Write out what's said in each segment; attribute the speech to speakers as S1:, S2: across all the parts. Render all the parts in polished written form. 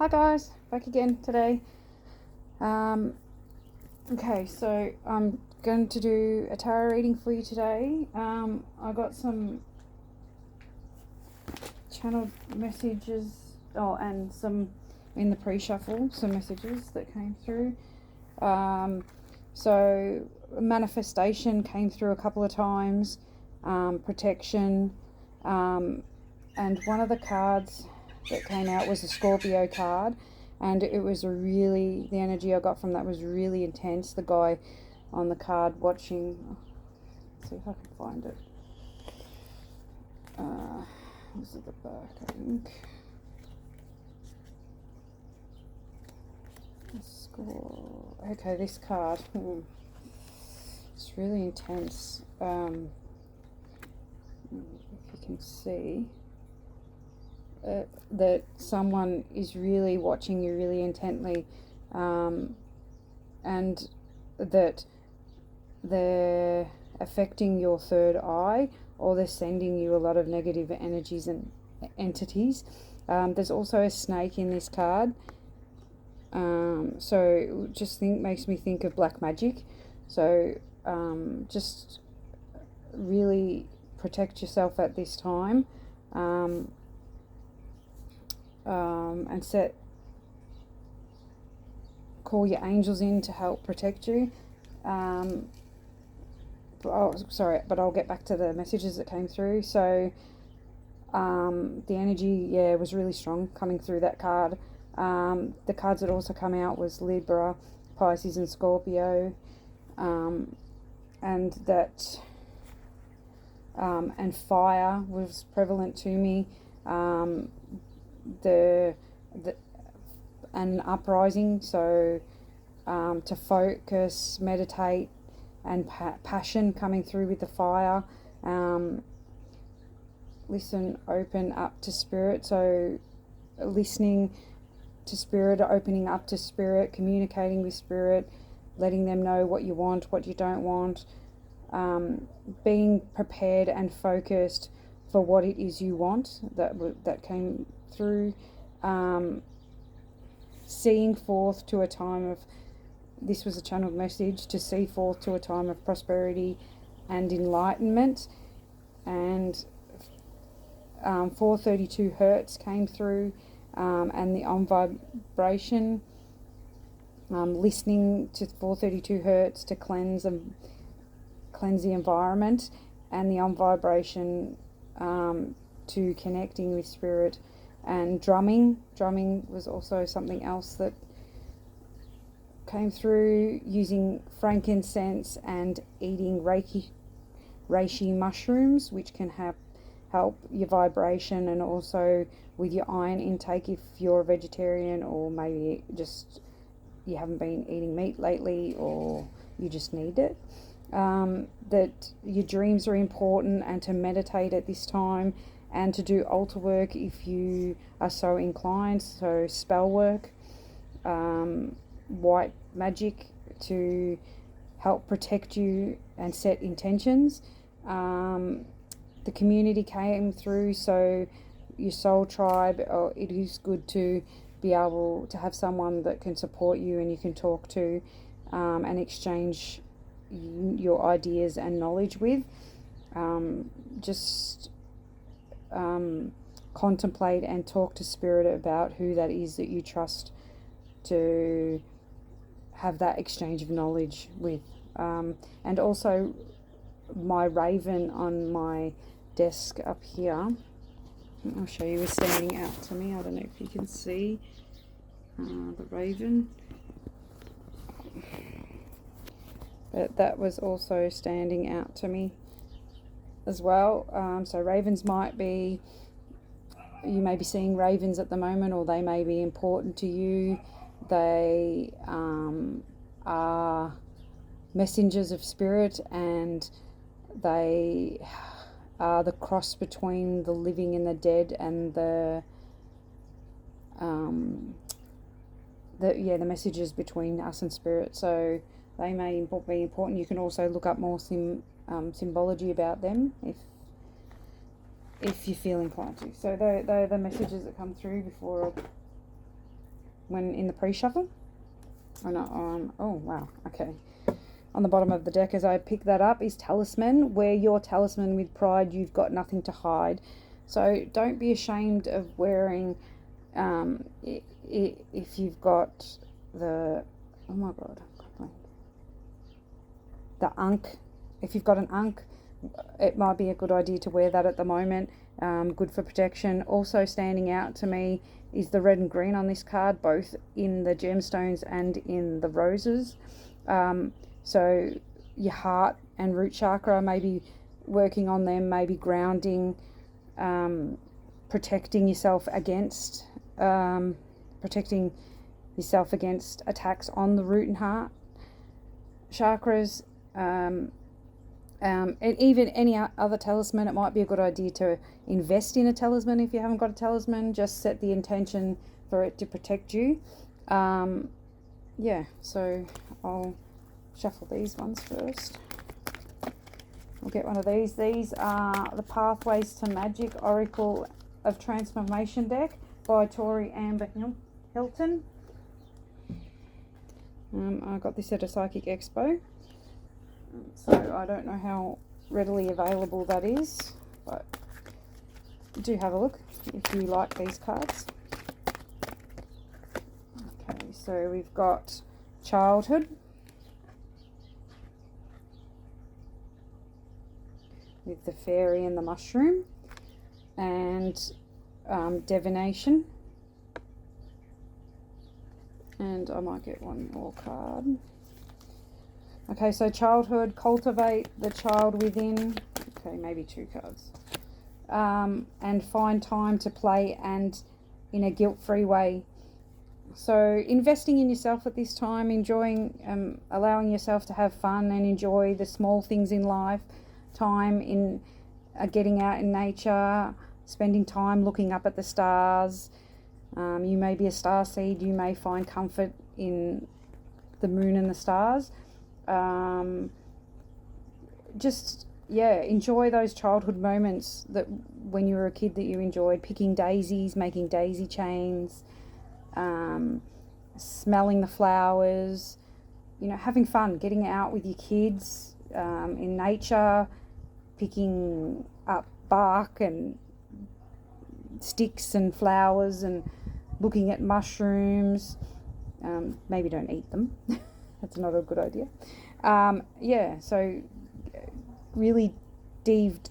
S1: Hi guys, back again today. Okay, so I'm going to do a tarot reading for you today. I got some channeled messages, and some in the pre-shuffle, some messages that came through. So manifestation came through a couple of times, protection, and one of the cards that came out was a Scorpio card, and it was the energy I got from that was really intense. The guy on the card watching, let's see if I can find it. This is the back, I think. Okay, this card. It's really intense. If you can see that someone is really watching you really intently, and that they're affecting your third eye, or they're sending you a lot of negative energies and entities. There's also a snake in this card. So just makes me think of black magic. So just really protect yourself at this time, and call your angels in to help protect you. But I'll get back to the messages that came through. So the energy, was really strong coming through that card. The cards that also come out was Libra, Pisces and Scorpio, and fire was prevalent to me. An uprising, so to focus, meditate, and passion coming through with the fire. Listen, open up to spirit, so listening to spirit, opening up to spirit, communicating with spirit, letting them know what you want, what you don't want, being prepared and focused for what it is you want. That came through. Seeing forth to a time of, this was a channeled message, to see forth to a time of prosperity and enlightenment. And 432 hertz came through, and the on vibration, listening to 432 hertz to cleanse the environment, and the on vibration to connecting with spirit. And drumming was also something else that came through, using frankincense and eating reishi mushrooms, which can help your vibration, and also with your iron intake if you're a vegetarian, or maybe just you haven't been eating meat lately, or you just need it. That your dreams are important, and to meditate at this time, and to do altar work if you are so inclined, so spell work, white magic to help protect you and set intentions. The community came through, so your soul tribe, it is good to be able to have someone that can support you and you can talk to, and exchange your ideas and knowledge with. Contemplate and talk to spirit about who that is that you trust to have that exchange of knowledge with. And also my raven on my desk up here, I'll show you, is standing out to me. I don't know if you can see the raven, but that was also standing out to me as well. So ravens you may be seeing ravens at the moment, or they may be important to you. They are messengers of spirit, and they are the cross between the living and the dead, and the messages between us and spirit. So they may be important. You can also look up more symbology about them if you feel inclined to. So they're the messages that come through before when in the pre-shuffle. Oh wow, okay. On the bottom of the deck as I pick that up is talisman. Wear your talisman with pride, you've got nothing to hide. So don't be ashamed of wearing, if you've got the, oh my god, the ankh. If you've got an ankh, it might be a good idea to wear that at the moment. Good for protection. Also standing out to me is the red and green on this card, both in the gemstones and in the roses. So your heart and root chakra, maybe working on them, maybe grounding, protecting yourself against attacks on the root and heart chakras. And even any other talisman, it might be a good idea to invest in a talisman if you haven't got a talisman. Just set the intention for it to protect you. Yeah, so I'll shuffle these ones first. I'll get one of these. These are the Pathways to Magic Oracle of Transformation deck by Tori Amber Hilton. I got this at a Psychic Expo. So I don't know how readily available that is, but do have a look if you like these cards. Okay, so we've got childhood with the fairy and the mushroom, and divination. And I might get one more card. Okay, so childhood, cultivate the child within. Okay, maybe two cards. And find time to play and in a guilt-free way. So investing in yourself at this time, enjoying, allowing yourself to have fun and enjoy the small things in life. Time in getting out in nature, spending time looking up at the stars. You may be a starseed, you may find comfort in the moon and the stars. Enjoy those childhood moments that when you were a kid that you enjoyed, picking daisies, making daisy chains, smelling the flowers, having fun, getting out with your kids, in nature, picking up bark and sticks and flowers and looking at mushrooms. Maybe don't eat them. That's not a good idea. So really deep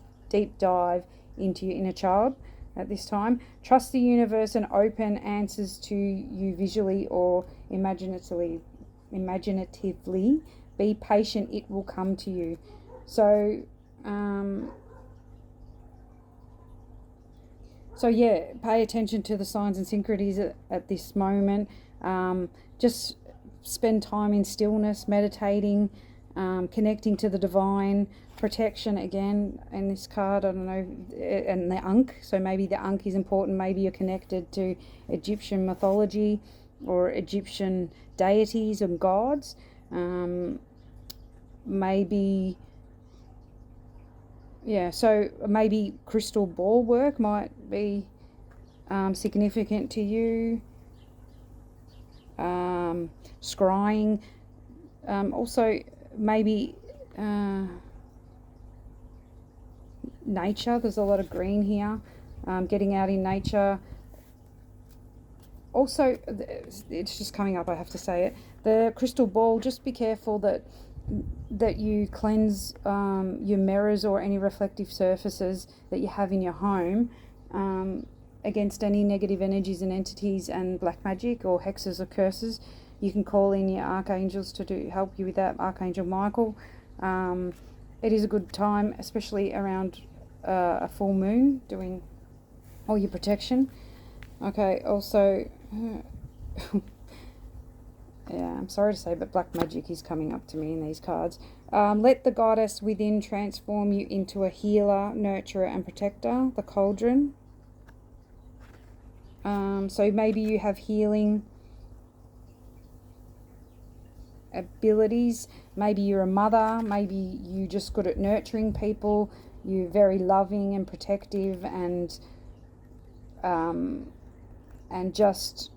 S1: dive into your inner child at this time. Trust the universe and open answers to you visually or imaginatively. Be patient, it will come to you. So pay attention to the signs and synchronies at this moment. Just spend time in stillness, meditating, connecting to the divine. Protection again in this card, I don't know, and the Ankh. So maybe the Ankh is important. Maybe you're connected to Egyptian mythology or Egyptian deities and gods. Maybe crystal ball work might be significant to you. Scrying. Also maybe nature. There's a lot of green here. Getting out in nature. Also, it's just coming up, I have to say it. The crystal ball, just be careful that you cleanse your mirrors or any reflective surfaces that you have in your home against any negative energies and entities and black magic or hexes or curses. You can call in your archangels to help you with that, Archangel Michael. It is a good time, especially around a full moon, doing all your protection. Okay, also, I'm sorry to say, but black magic is coming up to me in these cards. Let the goddess within transform you into a healer, nurturer, and protector, the cauldron. So maybe you have healing abilities. Maybe you're a mother. Maybe you're just good at nurturing people. You're very loving and protective and just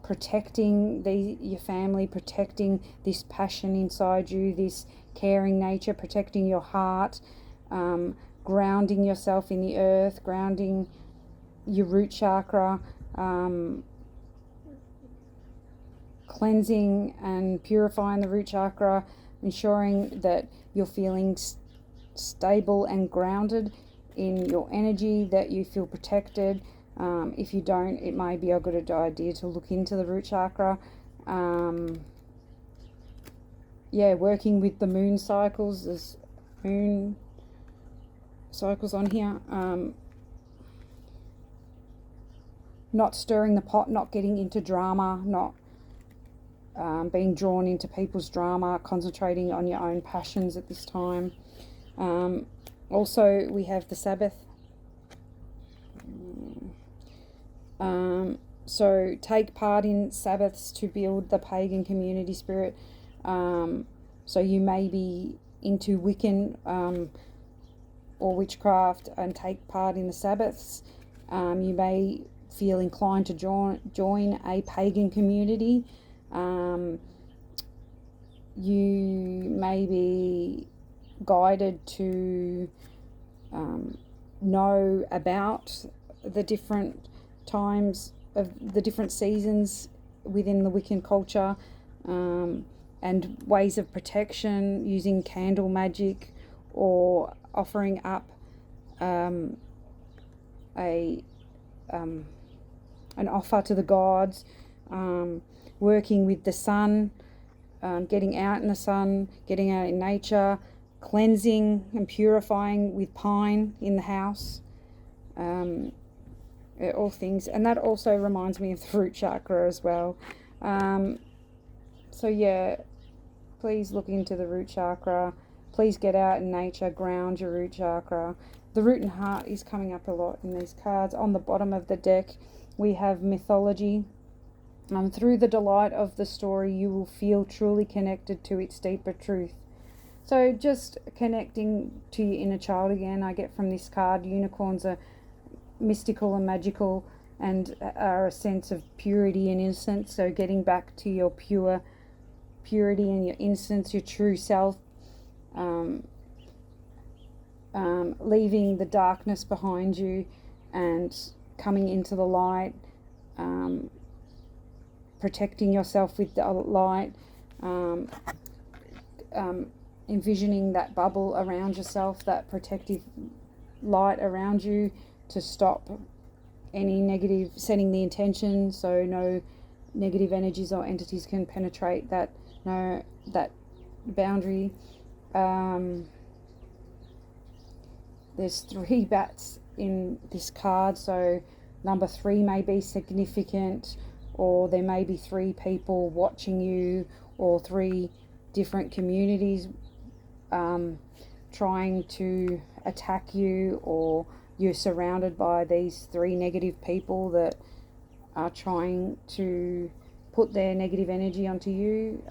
S1: protecting your family, protecting this passion inside you, this caring nature, protecting your heart, grounding yourself in the earth, grounding your root chakra, cleansing and purifying the root chakra, ensuring that you're feeling stable and grounded in your energy, that you feel protected. If you don't, it may be a good idea to look into the root chakra. Working with the moon cycles. There's moon cycles on here. Not stirring the pot, not getting into drama, not being drawn into people's drama, concentrating on your own passions at this time. Also, we have the Sabbath. So take part in Sabbaths to build the pagan community spirit. So you may be into Wiccan or witchcraft and take part in the Sabbaths. You may feel inclined to join a pagan community. You may be guided to know about the different times of the different seasons within the Wiccan culture, and ways of protection using candle magic, or offering up an offer to the gods, working with the sun, getting out in the sun, getting out in nature, cleansing and purifying with pine in the house, all things. And that also reminds me of the root chakra as well. Please look into the root chakra. Please get out in nature, ground your root chakra. The root and heart is coming up a lot in these cards. On the bottom of the deck, we have mythology. Through the delight of the story, you will feel truly connected to its deeper truth. So just connecting to your inner child again, I get from this card. Unicorns are mystical and magical and are a sense of purity and innocence. So getting back to your purity and your innocence, your true self, leaving the darkness behind you and coming into the light, protecting yourself with the light, envisioning that bubble around yourself, that protective light around you to stop any negative, setting the intention so no negative energies or entities can penetrate that boundary. There's 3 bats in this card, so number 3 may be significant, or there may be 3 people watching you, or 3 different communities trying to attack you, or you're surrounded by these 3 negative people that are trying to put their negative energy onto you.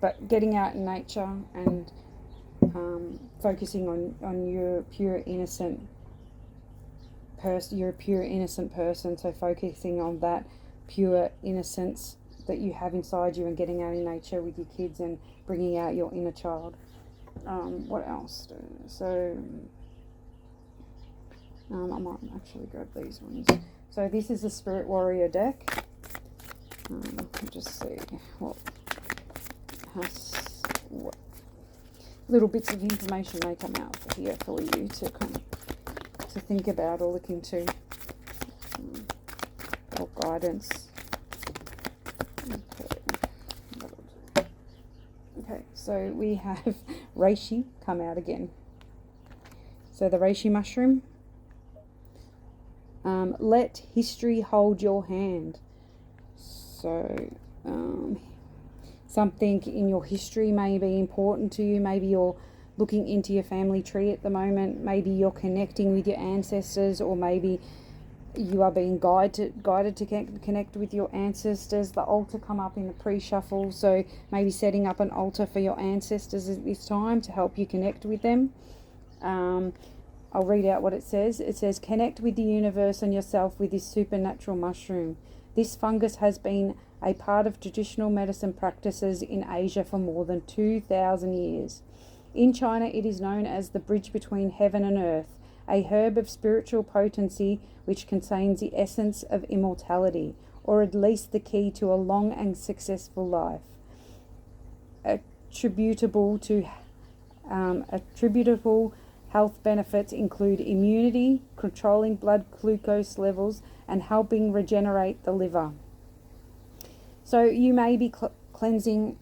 S1: But getting out in nature and focusing on your pure innocent person. You're a pure innocent person, so focusing on that pure innocence that you have inside you and getting out in nature with your kids and bringing out your inner child. What else? So I might actually grab these ones. So this is the Spirit Warrior deck. Just see what little bits of information may come out here for you to think about or look into, or guidance. Okay, so we have reishi come out again. So the reishi mushroom. Let history hold your hand. So something in your history may be important to you. Maybe you're looking into your family tree at the moment. Maybe you're connecting with your ancestors, or maybe you are being guided to connect with your ancestors. The altar come up in the pre-shuffle, so maybe setting up an altar for your ancestors at this time to help you connect with them. I'll read out what it says. It says, connect with the universe and yourself with this supernatural mushroom. This fungus has been a part of traditional medicine practices in Asia for more than 2,000 years. In China, it is known as the bridge between heaven and earth, a herb of spiritual potency which contains the essence of immortality, or at least the key to a long and successful life. Attributable health benefits include immunity, controlling blood glucose levels, and helping regenerate the liver. So you may be cleansing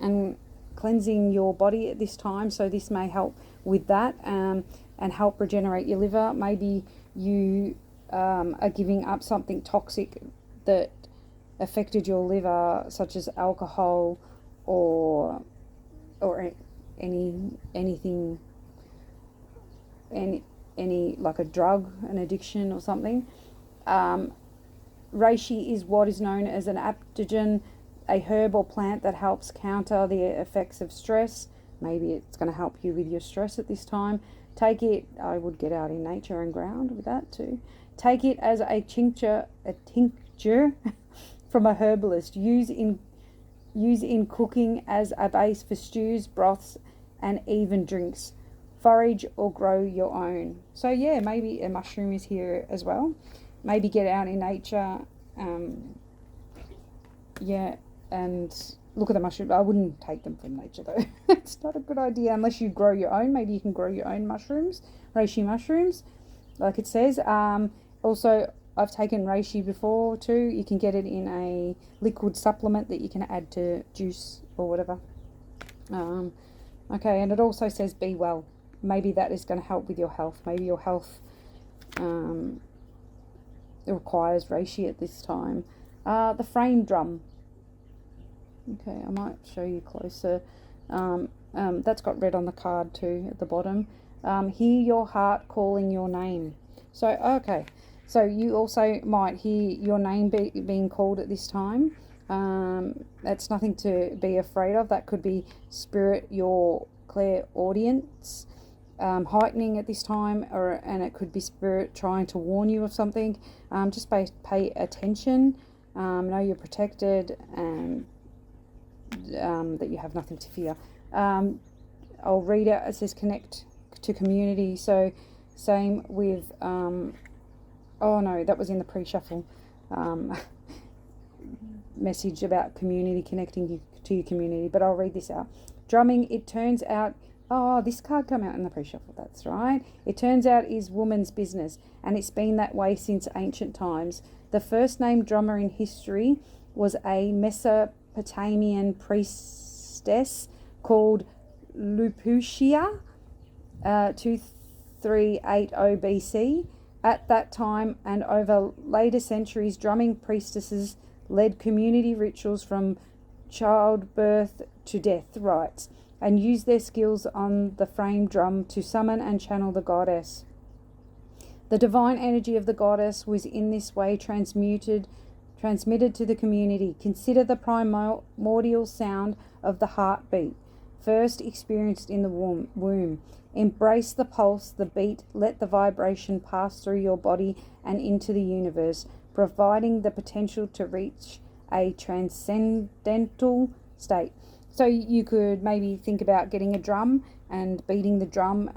S1: your body at this time, so this may help with that and help regenerate your liver. Maybe you are giving up something toxic that affected your liver, such as alcohol or anything, any like a drug, an addiction or something. Reishi is what is known as an adaptogen, a herb or plant that helps counter the effects of stress. Maybe it's going to help you with your stress at this time. Take it, I would get out in nature and ground with that too. Take it as a tincture from a herbalist. Use in cooking as a base for stews, broths, and even drinks. Forage or grow your own. So yeah, maybe a mushroom is here as well. Maybe get out in nature, and look at the mushroom. I wouldn't take them from nature though. It's not a good idea unless you grow your own. Maybe you can grow your own mushrooms, reishi mushrooms, like it says. Also, I've taken reishi before too. You can get it in a liquid supplement that you can add to juice or whatever. Okay, and it also says be well. Maybe that is going to help with your health. Maybe your health requires reishi at this time. The frame drum. Okay, I might show you closer. That's got red on the card too at the bottom. Hear your heart calling your name. So, okay. So you also might hear your name being called at this time. That's nothing to be afraid of. That could be spirit, your clairaudience, heightening at this time, and it could be spirit trying to warn you of something. Just pay attention. Know you're protected and that you have nothing to fear. I'll read it. It says connect to community. So same with oh no, that was in the pre-shuffle message about community, connecting you to your community, but I'll read this out. Drumming, it turns out, oh, this card came out in the pre-shuffle, that's right. It turns out is woman's business, and it's been that way since ancient times. The first named drummer in history was a Mesopotamian priestess called Luputia, 2380 BC. At that time and over later centuries, drumming priestesses led community rituals from childbirth to death rites and used their skills on the frame drum to summon and channel the goddess. The divine energy of the goddess was in this way transmitted to the community. Consider the primordial sound of the heartbeat, first experienced in the womb. Embrace the pulse, the beat, let the vibration pass through your body and into the universe, providing the potential to reach a transcendental state. So you could maybe think about getting a drum and beating the drum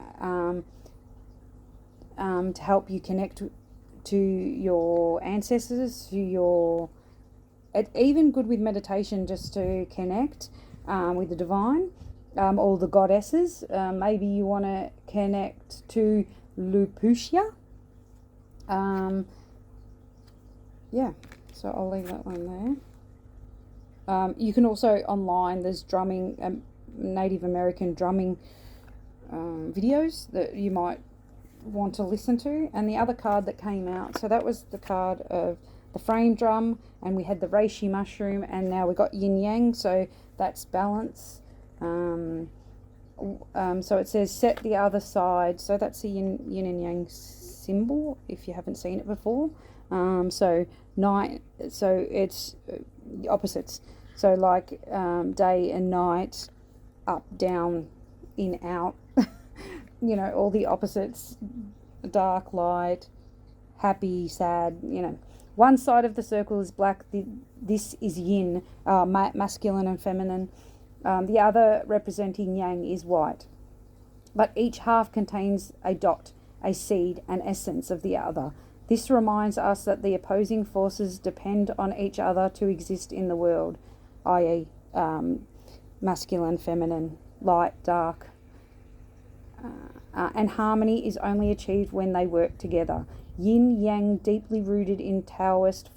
S1: to help you connect to your ancestors, to your... It's even good with meditation just to connect with the divine. Or the goddesses. Maybe you want to connect to Luputia. Yeah, so I'll leave that one there. You can also online, there's drumming, Native American drumming videos that you might want to listen to. And the other card that came out, so that was the card of the frame drum, and we had the reishi mushroom, and now we got yin yang, so that's balance. So it says set the other side, so that's the yin and yang symbol if you haven't seen it before. So night, so it's opposites, so like day and night, up, down, in, out, you know, all the opposites dark, light, happy, sad, One side of the circle is black, this is yin, masculine and feminine. The other representing yang is white. But each half contains a dot, a seed, an essence of the other. This reminds us that the opposing forces depend on each other to exist in the world, i.e., masculine, feminine, light, dark. And harmony is only achieved when they work together. Yin Yang, deeply rooted in Taoist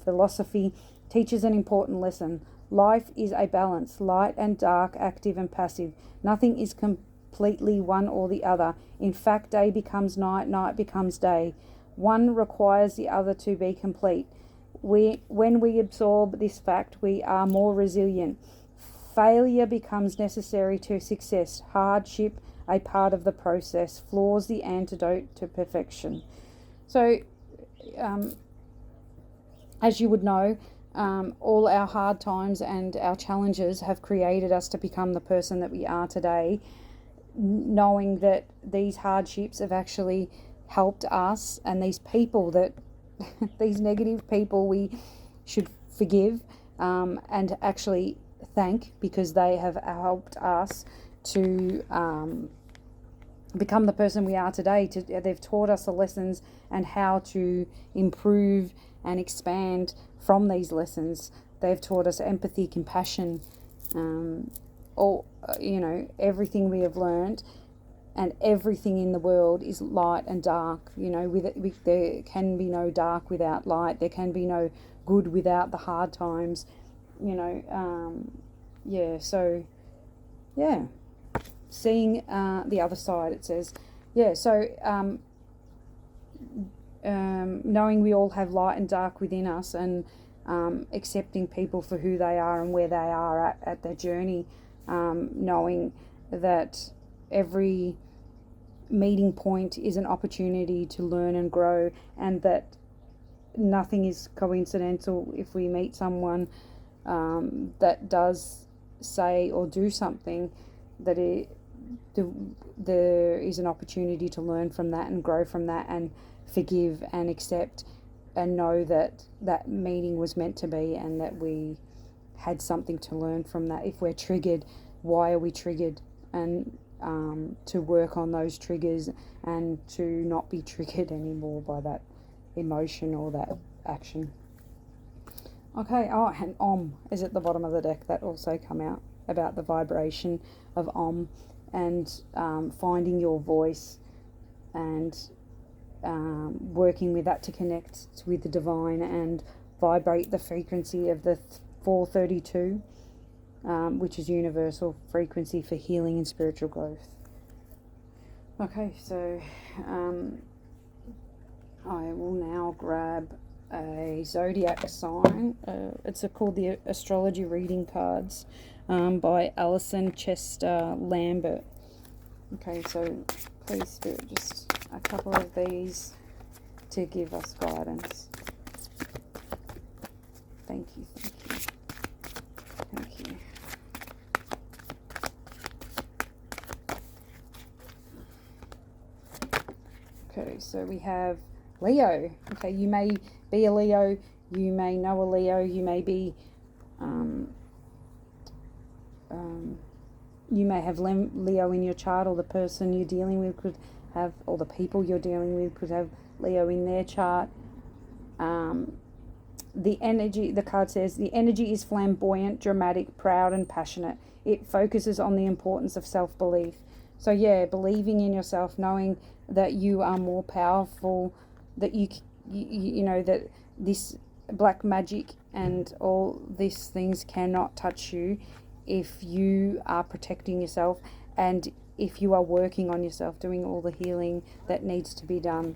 S1: philosophy, teaches an important lesson. Life is a balance, light and dark, active and passive. Nothing is completely one or the other. In fact, day becomes night, night becomes day. One requires the other to be complete. When we absorb this fact, we are more resilient. Failure becomes necessary to success. Hardship, a part of the process. Flaws, the antidote to perfection. So, as you would know, all our hard times and our challenges have created us to become the person that we are today, knowing that these hardships have actually helped us, and these people that these negative people we should forgive and actually thank, because they have helped us to become the person we are today. They've taught us the lessons and how to improve and expand from these lessons. They've taught us empathy, compassion, everything we have learned, and everything in the world is light and dark. There can be no dark without light. There can be no good without the hard times. Seeing the other side, it says. Knowing we all have light and dark within us, and accepting people for who they are and where they are at their journey, knowing that every meeting point is an opportunity to learn and grow, and that nothing is coincidental. If we meet someone that does say or do something, that there is an opportunity to learn from that and grow from that, and forgive and accept, and know that that meeting was meant to be, and that we had something to learn from that. If we're triggered, why are we triggered? And to work on those triggers, and to not be triggered anymore by that emotion or that action. Okay, and Om is at the bottom of the deck. That also come out about the vibration of Om, and finding your voice, and working with that to connect with the divine and vibrate the frequency of the 432, which is universal frequency for healing and spiritual growth. Okay, so I will now grab a zodiac sign. It's called the Astrology Reading Cards by Alison Chester Lambert. Okay, so please, Spirit, just a couple of these to give us guidance. Thank you, thank you, thank you. Okay, so we have Leo. Okay, you may be a Leo, you may know a Leo, you may be, you may have Leo in your chart, or the person you're dealing with could have, or the people you're dealing with could have Leo in their chart. The energy, the card says, the energy is flamboyant, dramatic, proud and passionate. It focuses on the importance of self-belief. So yeah, believing in yourself, knowing that you are more powerful, that you know that this black magic and all these things cannot touch you if you are protecting yourself, and if you are working on yourself, doing all the healing that needs to be done.